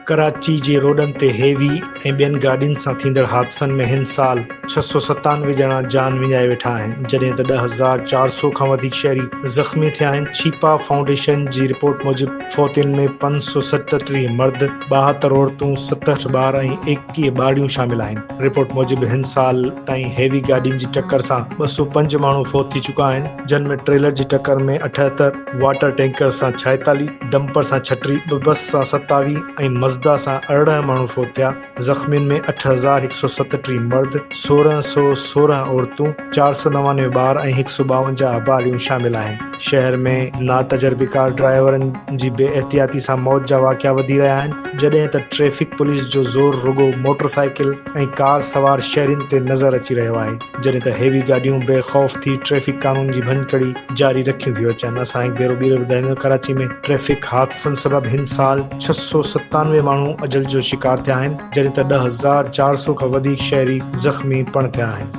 कराची जे रोडनि ते हेवी ऐं ॿियनि गाॾियुनि सां थींदड़ हादसनि में हिन साल 697 ॼणा जान विञाए वेठा आहिनि, जॾहिं त 10,400 खां वधीक शहरी ज़ख़्मी थिया आहिनि। छिपा फाउंडेशन जी रिपोर्ट मूजिबि फ़ौतियुनि में 537 मर्द, 72 औरतूं, 67 ॿार ऐं 21 ॿाड़ियूं शामिल आहिनि। रिपोर्ट मूजिबि हिन साल ताईं हेवी गाॾियुनि जी टक्कर सां 205 माण्हू फ़ौत थी चुका आहिनि, जिन में ट्रेलर जी टक्कर में 78, वाटर टैंकर सां 46, डंपर सां 36, बस सां 27 ऐं मज़दा सां 18 माण्हू फ़ौत थिया। ज़ख़्मियुनि में 8,137 मर्द, 1,616 औरतूं, 499 ॿार ऐं 152 ॿाड़ियूं शामिल आहिनि। शहर में नातजर्बेकार ड्राइवरनि जी बेएहतियाती सां मौत जा वाक़िया वधी रहिया आहिनि, जॾहिं त ट्रैफ़िक पुलिस जो ज़ोर रुॻो मोटरसाइकिल ऐं कार सवार शहरियुनि ते नज़र अची रहियो आहे, जॾहिं त हेवी गाॾियूं बेख़ौफ़ थी ट्रैफ़िक कानून जी भञकड़ी जारी रखियूं थियूं अचनि। असां हिकु भेरो ॿीहर ॿुधाईंदो, कराची में ट्रैफ़िक हादसनि सबबि हिन साल 697 माण्हू अजल जो शिकार थिया आहिनि, जॾहिं त 10,400 खां वधीक शहरी ज़ख़्मी पिणु थिया आहिनि।